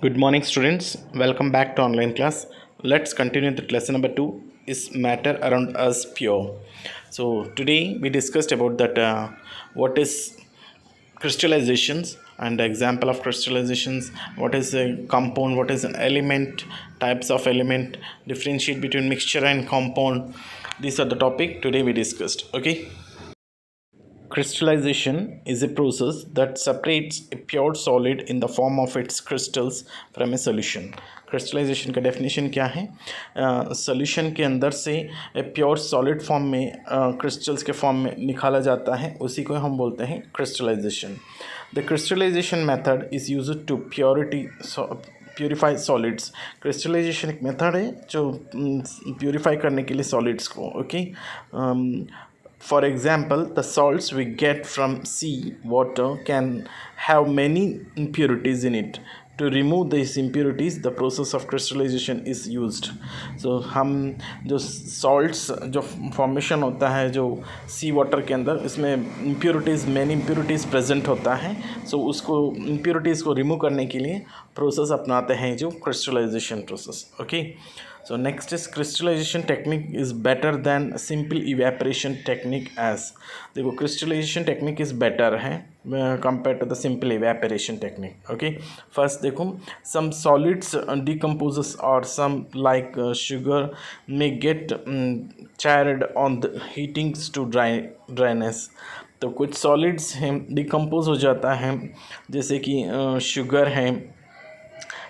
Good morning, students. Welcome back to online class. Let's continue the lesson number 2 is matter around us pure. So today we discussed about that what is crystallizations and example of crystallizations, what is a compound, what is an element, types of element, differentiate between mixture and compound. These are the topic today we discussed. Okay. Crystallization is a process that separates a pure solid in the form of its crystals from a solution. Crystallization का definition क्या है? Solution के अंदर से a pure solid form में crystals के form में निकाला जाता है, उसी को हम बोलते हैं crystallization. The crystallization method is used to purify solids. Crystallization एक मेथड है जो प्योरीफाई करने के लिए सॉलिड्स को. Okay. For example, the salts we get from sea water can have many impurities in it. To remove these impurities, the process of crystallization is used. So हम जो salts जो formation होता है जो sea water के अंदर, इसमें impurities many impurities present होता है. So उसको impurities को remove करने के लिए process अपनाते हैं जो crystallization process. Okay. So next is crystallization technique is better than simple evaporation technique as. देखो crystallization technique is better है compared to the simple evaporation technique. Okay. First देखो some solids decomposes or some like sugar may get charred on the heatings to dryness. तो कुछ solids हैं decompose हो जाता है, जैसे कि शुगर है,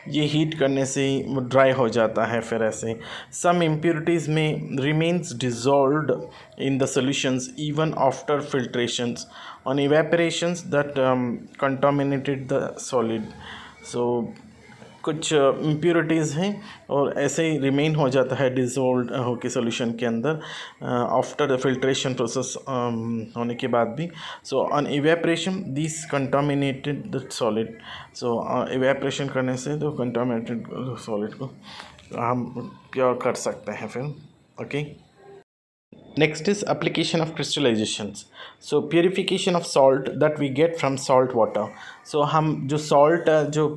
ये हीट करने से वो ड्राई हो जाता है. फिर ऐसे सम इम्प्योरिटीज़ में remains dissolved in the solutions even after filtrations on evaporations that contaminated the solid. So कुछ इम्प्योरिटीज़ हैं और ऐसे ही रिमेन हो जाता है डिज़ोल्व होके सॉल्यूशन के अंदर आफ्टर द फिल्ट्रेशन प्रोसेस होने के बाद भी. So on evaporation this contaminated the solid. So evaporation करने से तो कंटामिनेटेड सॉलिड को हम प्योर कर सकते हैं फिर. Okay. Next is application of crystallizations. So purification of salt that we get from salt water. So हम जो salt जो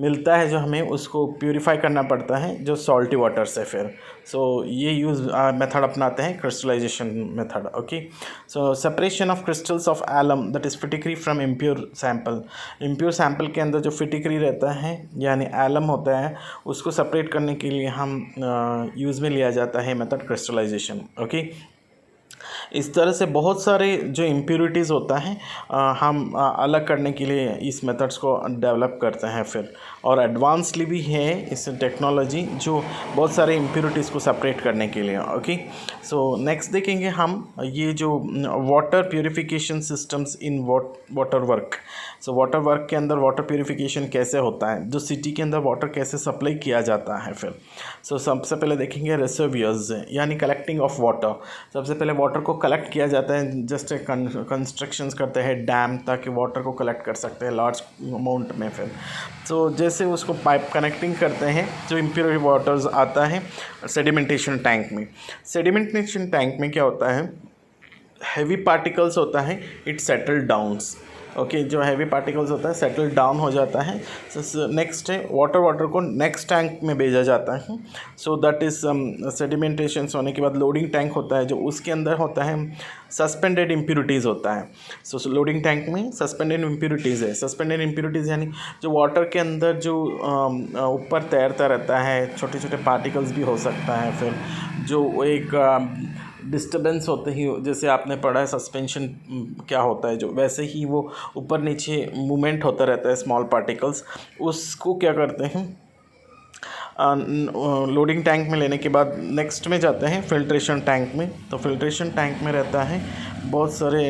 मिलता है जो हमें उसको प्यूरीफाई करना पड़ता है जो सॉल्टी वाटर से फिर. सो ये यूज़ मेथड अपनाते हैं crystallisation method. Okay. So separation of crystals of alum that is फिटिकरी from impure sample. Impure sample के अंदर जो फिटिकरी रहता है यानी एलम होता है, उसको सेपरेट करने के लिए हम यूज़ में लिया जाता है मेथड क्रिस्टलाइजेशन. ओके. इस तरह से बहुत सारे जो इम्प्योरिटीज़ होता है हम अलग करने के लिए इस मेथड्स को डेवलप करते हैं फिर. और एडवांसली भी है इस टेक्नोलॉजी जो बहुत सारे इम्प्योरिटीज़ को सेपरेट करने के लिए. ओके. सो नेक्स्ट देखेंगे हम ये जो water purification systems in water work. So water work के अंदर वाटर प्योरीफिकेशन कैसे होता है, जो सिटी के अंदर वाटर कैसे सप्लाई किया जाता है फिर. सो सबसे पहले देखेंगे रिजर्वियर्स यानी कलेक्टिंग ऑफ वाटर. सबसे पहले वाटर को कलेक्ट किया जाता है, जस्ट कंस्ट्रक्शंस करते हैं डैम ताकि वाटर को कलेक्ट कर सकते हैं लार्ज अमाउंट में फिर. तो जैसे उसको पाइप कनेक्टिंग करते हैं जो इम्प्योर वाटर्स आता है सेडिमेंटेशन टैंक में. सेडिमेंटेशन टैंक में क्या होता है, हैवी पार्टिकल्स होता है, इट सेटल डाउन्स. ओके. जो हैवी पार्टिकल्स होता है सेटल डाउन हो जाता है. नेक्स्ट है वाटर को नेक्स्ट टैंक में भेजा जाता है. सो दैट इज़ सेडिमेंटेशन होने के बाद लोडिंग टैंक होता है जो उसके अंदर होता है सस्पेंडेड इम्प्योरिटीज़ होता है. सो लोडिंग टैंक में सस्पेंडेड इम्प्योरिटीज़ है. सस्पेंडेड इम्प्योरिटीज़ यानी जो वाटर के अंदर जो ऊपर तैरता रहता है, छोटे छोटे पार्टिकल्स भी हो सकता है फिर, जो एक डिस्टर्बेंस होते ही, जैसे आपने पढ़ा है सस्पेंशन क्या होता है, जो वैसे ही वो ऊपर नीचे मूवमेंट होता रहता है स्मॉल पार्टिकल्स. उसको क्या करते हैं लोडिंग टैंक में लेने के बाद नेक्स्ट में जाते हैं फिल्ट्रेशन टैंक में. तो फिल्ट्रेशन टैंक में रहता है बहुत सारे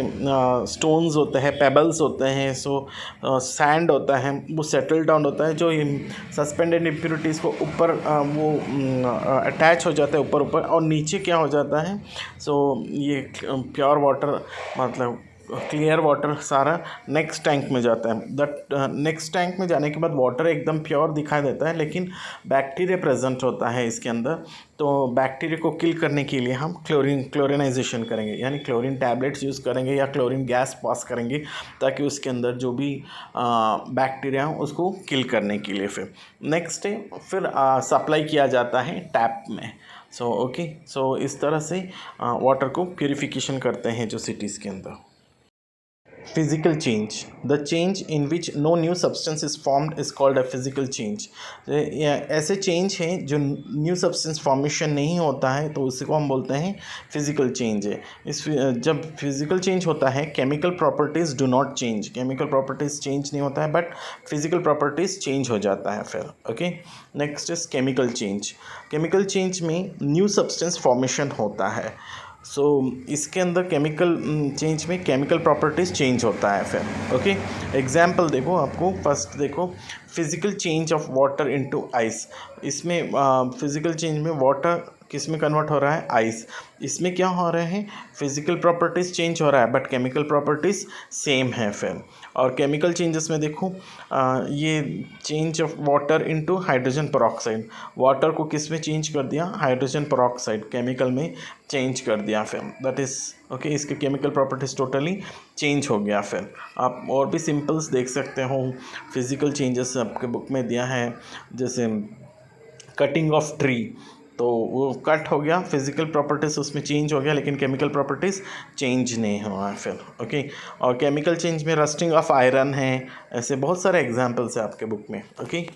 स्टोन्स होते हैं, पेबल्स होते हैं, सो सैंड होता है, वो सेटल डाउन होता है जो सस्पेंडेड इम्प्योरिटीज़ को ऊपर वो अटैच हो जाता है ऊपर और नीचे क्या हो जाता है. सो ये प्योर वाटर मतलब क्लियर वाटर सारा नेक्स्ट टैंक में जाता है। दैट नेक्स्ट टैंक में जाने के बाद वाटर एकदम प्योर दिखाई देता है, लेकिन बैक्टीरिया प्रेजेंट होता है इसके अंदर। तो बैक्टीरिया को किल करने के लिए हम क्लोरिनाइजेशन करेंगे, यानी क्लोरीन टैबलेट्स यूज़ करेंगे या क्लोरीन गैस पास करेंगे, ताकि उसके अंदर जो भी बैक्टीरिया हो उसको किल करने के लिए। फिर नेक्स्ट डे फिर सप्लाई किया जाता है टैप में। सो इस तरह से वाटर को प्यूरिफिकेशन करते हैं जो सिटीज़ के अंदर। Physical change, the change in which no new substance is formed is called a physical change. ऐसे चेंज हैं जो न्यू सब्सटेंस फॉर्मेशन नहीं होता है, तो उसी को हम बोलते हैं फिजिकल चेंज है। जब फिजिकल चेंज होता है, chemical properties do not change, chemical properties change नहीं होता है, बट फिजिकल प्रॉपर्टीज़ चेंज हो जाता है फिर। Okay, next is chemical change. Chemical change में न्यू सब्सटेंस फॉर्मेशन होता है। इसके अंदर केमिकल चेंज में केमिकल प्रॉपर्टीज़ चेंज होता है फिर। ओके, एग्जाम्पल देखो, आपको फर्स्ट देखो, physical change of water into ice. इसमें फिज़िकल चेंज में वाटर किस में कन्वर्ट हो रहा है, आइस। इसमें क्या हो रहा है, फिज़िकल प्रॉपर्टीज़ चेंज हो रहा है, बट केमिकल प्रॉपर्टीज़ सेम है फिर। और केमिकल चेंजेस में देखो, ये change of water into hydrogen peroxide, water को किस में चेंज कर दिया, हाइड्रोजन पेरोक्साइड केमिकल में चेंज कर दिया फिर। दैट इज़ ओके, इसके केमिकल प्रॉपर्टीज़ टोटली चेंज हो गया फिर। आप और भी सिंपल्स देख सकते हो, फिज़िकल चेंजेस आपके बुक में दिया है, जैसे कटिंग ऑफ ट्री, तो वो कट हो गया, फिज़िकल प्रॉपर्टीज़ उसमें चेंज हो गया, लेकिन केमिकल प्रॉपर्टीज़ चेंज नहीं हुआ है फिर। ओके, और केमिकल चेंज में रस्टिंग ऑफ आयरन है, ऐसे बहुत सारे एग्जांपल्स है आपके बुक में। Okay,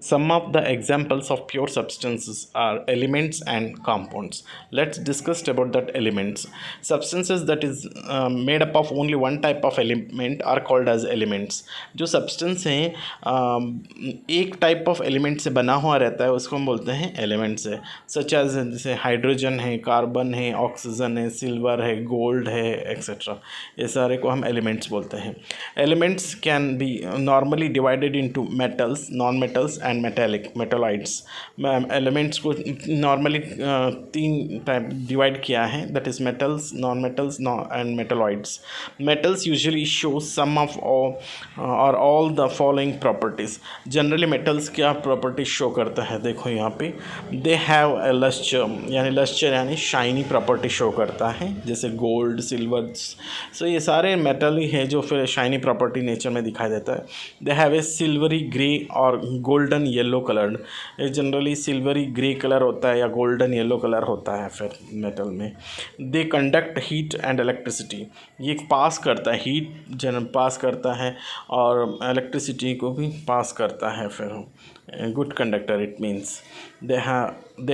some of the examples of pure substances are elements and compounds. Let's discuss about that elements. Substances that is made up of only one type of element are called as elements. जो substance हैं एक type of element से बना हुआ रहता है, उसको हम बोलते हैं elements है। such as जैसे हाइड्रोजन है, कार्बन है, ऑक्सीजन है, सिल्वर है, गोल्ड है, एक्सेट्रा, ये सारे को हम elements बोलते हैं। elements can be normally divided into metals, non-metals and metalloids. Elements को नॉर्मली तीन टाइप डिवाइड किया है, that is metals, non metals and metalloids. Metals usually show some of or all the following properties. Generally metals क्या properties show करता है, देखो यहाँ पे, दे हैव ए लस्चर यानी शाइनी प्रॉपर्टी शो करता है, जैसे गोल्ड, सिल्वर। सो ये सारे मेटल ही है जो फिर शाइनी प्रॉपर्टी नेचर में दिखाई देता है। दे हैव ए सिल्वरी ग्रे और गोल्डन येलो कलर्ड, ये जनरली सिल्वरी ग्रे कलर होता है या गोल्डन येलो कलर होता है फिर मेटल में। They conduct heat and electricity, ये पास करता है, हीट पास करता है और इलेक्ट्रिसिटी को भी पास करता है फिर। Good conductor it means. They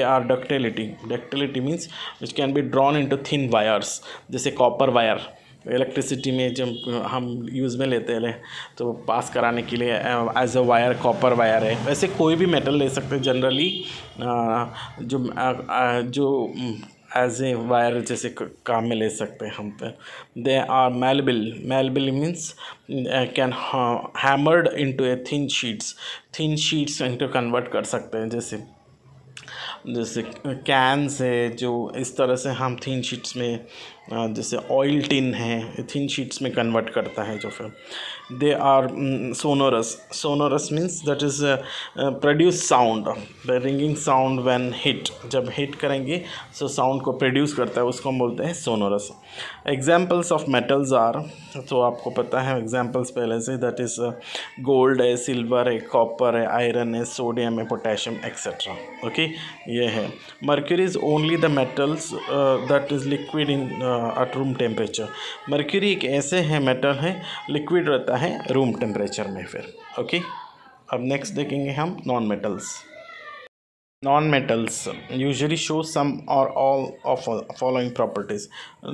are ductility means which can be drawn into thin wires, जैसे कॉपर वायर इलेक्ट्रिसिटी में जब हम यूज़ में लेते हैं तो पास कराने के लिए as a wire copper wire है। वैसे कोई भी मेटल ले सकते हैं जनरली, जो एज ए वायर जैसे काम में ले सकते हैं हम पे। They are malleable means can hammered into a thin sheets into convert कर सकते हैं, जैसे कैन्स है, जो इस तरह से हम थिन शीट्स में, जैसे ऑयल टिन है, थिन शीट्स में कन्वर्ट करता है जो फिर। They are sonorous means that is produce sound, the ringing sound when hit, जब हिट करेंगे सो साउंड को प्रोड्यूस करता है, उसको हम बोलते हैं sonorous. Examples of metals are, तो आपको पता है एग्जाम्पल्स पहले से, दैट इज़ गोल्ड है, सिल्वर है, कॉपर है, आयरन है, सोडियम है, पोटेशियम एक्सेट्रा। ओके, ये है। Mercury is only the metals that is liquid in at room temperature. Mercury एक ऐसे है मेटल है, लिक्विड रहता है रूम टेम्परेचर में फिर। ओके, अब नेक्स्ट देखेंगे हम non metals usually show some or all of following properties.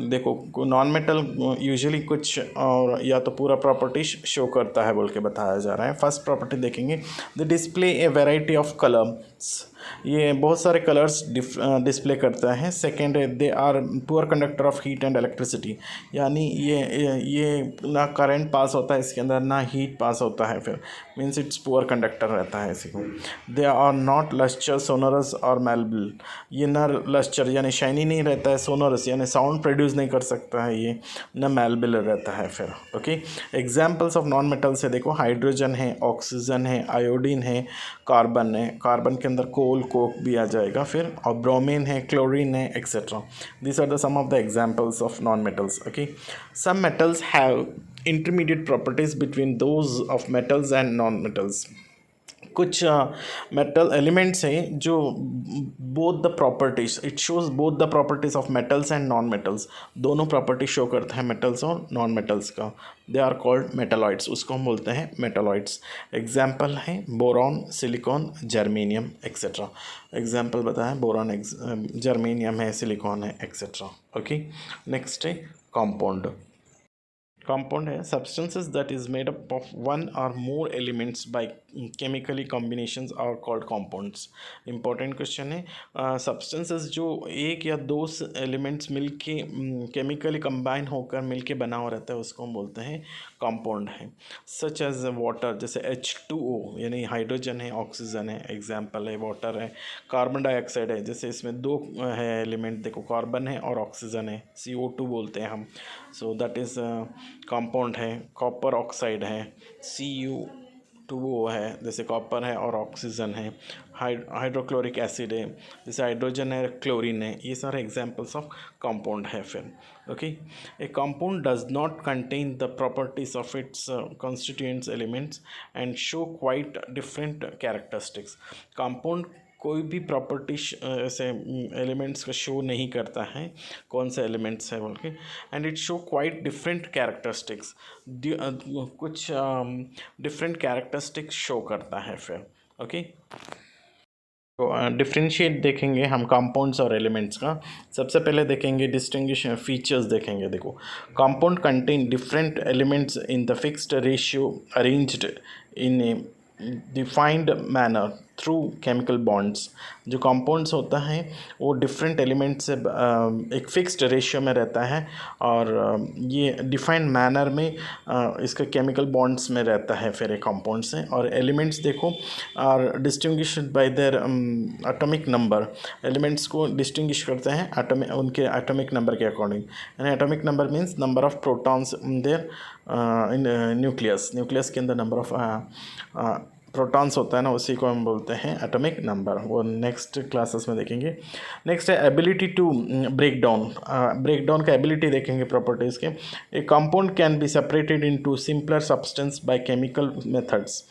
देखो, नॉन मेटल यूजुअली कुछ और या तो पूरा प्रॉपर्टीज शो करता है बोल के बताया जा रहा है। फर्स्ट प्रॉपर्टी देखेंगे, the display a variety of colours, ये बहुत सारे कलर्स डिस्प्ले करता है। सेकेंड है, they are poor conductor of heat and electricity, यानी ये ना करंट पास होता है इसके अंदर, ना हीट पास होता है फिर, मीन्स इट्स पुअर कंडक्टर रहता है इसी को। दे आर नॉट लस्चर्स सोनोरस और मैलेबल। ये न लस्टर यानी शाइनी नहीं रहता है, सोनोरस यानी साउंड प्रोड्यूस नहीं कर सकता है ये, न मैलेबल रहता है फिर। Okay, examples of non metals है, देखो हाइड्रोजन है, ऑक्सीजन है, आयोडीन है, कार्बन है, कार्बन के अंदर कोल कोक भी आ जाएगा फिर, और ब्रोमीन है, क्लोरीन है, etcetera. This are the some of the examples of non metals. Okay, some metals have intermediate properties between those of metals and non-metals। कुछ मेटल एलिमेंट्स हैं जो both the properties, it shows both the properties of metals and non metals, दोनों property show करता है metals और non metals का। They are called metalloids, उसको हम बोलते हैं मेटालॉइड्स। एग्जाम्पल हैं boron, silicon, germanium etcetera. Example बताएं, बोरॉन, जर्मेनियम है, सिलिकॉन है, एक्सेट्रा। ओके, नेक्स्ट है कंपाउंड। Compound है substances that is made up of one or more elements by chemically combinations are called compounds। important question है, substances जो एक या दो elements मिलके chemically combine होकर मिलके बना हुआ रहता है उसको हम बोलते हैं compound है। such as water, जैसे H2O यानी हाइड्रोजन है, ऑक्सीजन है, एग्जाम्पल है वाटर है। कार्बन डाइऑक्साइड है, जैसे इसमें दो है एलिमेंट, देखो कार्बन है और ऑक्सीजन है, CO2 बोलते हैं हम, सो दैट इज़ कंपाउंड है। कॉपर ऑक्साइड है, Cu2O है, जैसे कॉपर है और ऑक्सीजन है। हाइड्रोक्लोरिक एसिड है, जैसे हाइड्रोजन है, क्लोरीन है, ये सारे एग्जांपल्स ऑफ कंपाउंड है फिर। Okay, A compound does not contain the properties of its constituents elements and show quite different characteristics. Compound कोई भी प्रॉपर्टी ऐसे एलिमेंट्स का शो नहीं करता है, कौन से एलिमेंट्स है बोल के, and it show quite different characteristics, कुछ डिफरेंट कैरेक्टरिस्टिक्स शो करता है फिर। ओके, तो डिफ्रेंशिएट देखेंगे हम कंपाउंड्स और एलिमेंट्स का। सबसे पहले देखेंगे डिस्टिंग्विश फीचर्स देखेंगे। देखो, compound contain different elements in the fixed ratio arranged in A defined manner through chemical bonds. जो कंपाउंड्स होता है वो डिफरेंट एलिमेंट से एक फिक्स्ड रेशियो में रहता है और ये डिफाइंड मैनर में इसका केमिकल बॉन्ड्स में रहता है फिर एक कंपाउंड से। और एलिमेंट्स देखो are distinguished by their atomic number. Elements को डिस्टिंग्विश करते हैं उनके एटॉमिक नंबर के अकॉर्डिंग, यानी atomic number means number of protons in their in nucleus के अंदर नंबर ऑफ प्रोटॉन्स होता है ना, उसी को हम बोलते हैं एटॉमिक नंबर। वो नेक्स्ट क्लासेस में देखेंगे। नेक्स्ट है एबिलिटी टू ब्रेक डाउन का एबिलिटी देखेंगे प्रॉपर्टीज़ के। ए compound can be separated into simpler substance by chemical methods,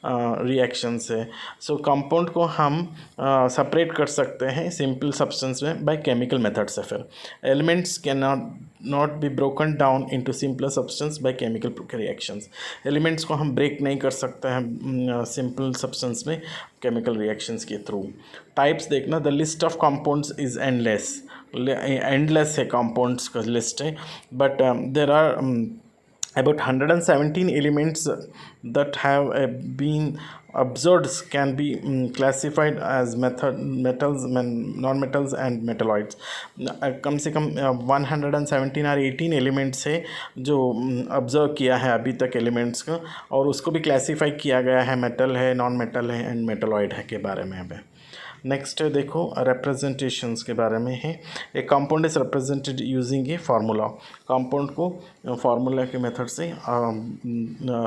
reaction से। सो कंपाउंड को हम सेपरेट कर सकते हैं सिंपल सब्सटेंस में बाय केमिकल मेथड से। फिर elements can not be broken down into simpler substance by chemical reactions. Elements को हम ब्रेक नहीं कर सकते हैं सिंपल सब्सटेंस में केमिकल रिएक्शंस के थ्रू। टाइप्स देखना, the list of compounds is endless है कंपाउंड्स का लिस्ट है, but there are about 117 elements that have been observed can be classified as metals, non-metals and metalloids। कम से कम 117 और 18 एलिमेंट्स है जो ऑब्जर्व किया है अभी तक एलिमेंट्स का, और उसको भी क्लासीफाई किया गया है, मेटल है, नॉन मेटल है एंड मेटलॉइड है के बारे में। अब नेक्स्ट देखो रिप्रेजेंटेशंस के बारे में है। एक compound is represented using a formula. Compound को फार्मूला के मेथड से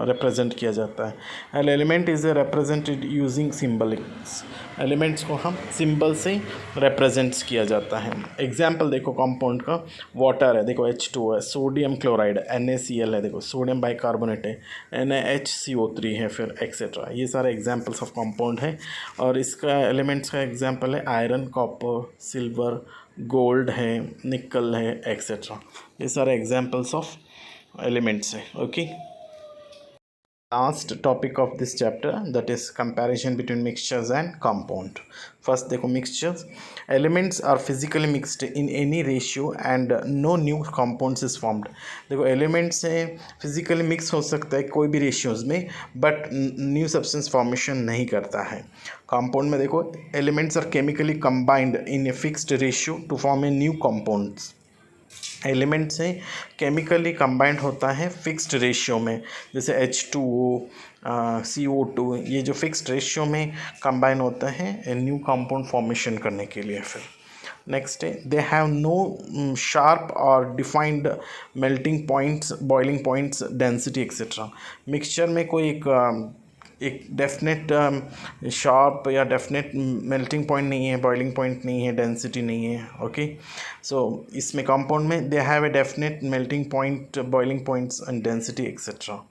रिप्रेजेंट किया जाता है। An element is represented using symbolics. Elements को हम सिंबल से रिप्रेजेंट्स किया जाता है। एग्जाम्पल देखो कंपाउंड का, वाटर है, देखो H2O है, सोडियम क्लोराइड NaCl है, देखो सोडियम बाइकार्बोनेट है, NaHCO3 है, फिर एक्सेट्रा। ये सारे एग्जाम्पल्स ऑफ कंपाउंड है। और इसका एलिमेंट्स का एग्जाम्पल है आयरन, कॉपर, सिल्वर, गोल्ड है, निकल है, एक्सेट्रा। ये सारे एग्जाम्पल्स ऑफ एलिमेंट्स है। Okay, last topic of this chapter that is comparison between mixtures and compound. First देखो mixtures, elements are physically mixed in any ratio and no new compounds is formed. देखो elements से physically mix हो सकता है कोई भी ratios में, but new substance formation नहीं करता है। कंपाउंड में देखो elements are chemically combined in a fixed ratio to form a new compounds. Element से केमिकली कंबाइंड होता है फिक्स्ड रेशियो में, जैसे H2O, CO2, ये जो फिक्स्ड रेशियो में कंबाइन होता है न्यू कंपाउंड फॉर्मेशन करने के लिए। फिर नेक्स्ट है दे हैव नो शार्प और defined melting points, boiling points, density etcetera. Mixture में कोई एक डेफिनेट शार्प या डेफिनेट मेल्टिंग पॉइंट नहीं है, बॉइलिंग पॉइंट नहीं है, डेंसिटी नहीं है। ओके, सो इसमें कंपाउंड में दे have a definite melting point, boiling points and density etcetera.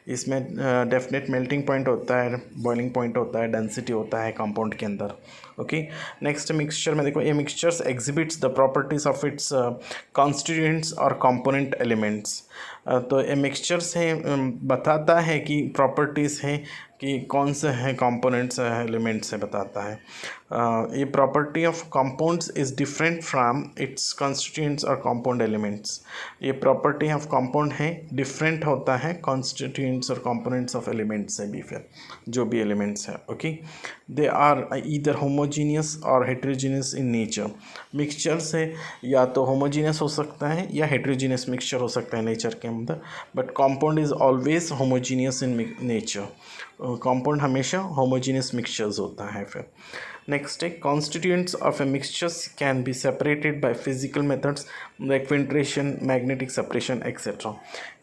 इसमें डेफिनेट मेल्टिंग पॉइंट होता है, बॉइलिंग पॉइंट होता है, डेंसिटी होता है कंपाउंड के अंदर। ओके, नेक्स्ट मिक्सचर में देखो, ये mixtures exhibits the properties of its constituents और कंपोनेंट एलिमेंट्स। तो ये मिक्सचर्स है बताता है कि प्रॉपर्टीज़ है कि कौन से हैं कंपोनेंट्स एलिमेंट्स है बताता है। ये property of compounds is different from its constituents और कंपाउंड एलिमेंट्स। ये प्रॉपर्टी ऑफ कंपाउंड है डिफरेंट होता है कॉन्स्टिट्यूएंट्स और कंपोनेंट्स ऑफ एलिमेंट्स से भी, फिर जो भी एलिमेंट्स है। Okay, they are either homogeneous or heterogeneous in nature. Mixture से या तो होमोजीनियस हो सकता है या हेट्रोजीनियस मिक्सचर हो सकता है नेचर के अंदर, but compound is always homogeneous in nature. Compound हमेशा होमोजीनियस मिक्सचर्स होता है। फिर नेक्स्ट है constituents of A mixtures can be separated by physical methods like filtration, magnetic separation etcetera.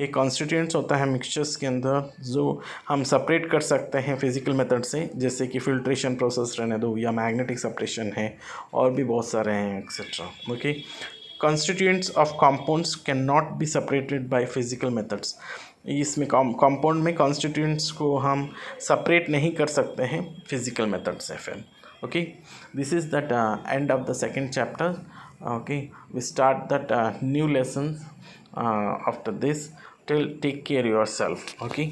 ये कॉन्स्टिट्यूएंट्स होता है मिक्सचर्स के अंदर जो हम सेपरेट कर सकते हैं फिजिकल मेथड से, जैसे कि फिल्ट्रेशन प्रोसेस रहने दो या मैग्नेटिक सेपरेशन है, और भी बहुत सारे हैं etcetera. Okay, constituents of compounds cannot be separated by physical methods। इसमें कंपाउंड में कॉन्स्टिट्यूएंट्स को हम सेपरेट नहीं कर सकते हैं फिजिकल मेथड से। फिर okay, this is that end of the second chapter. Okay, we start that new lesson after this. Till take care yourself. Okay.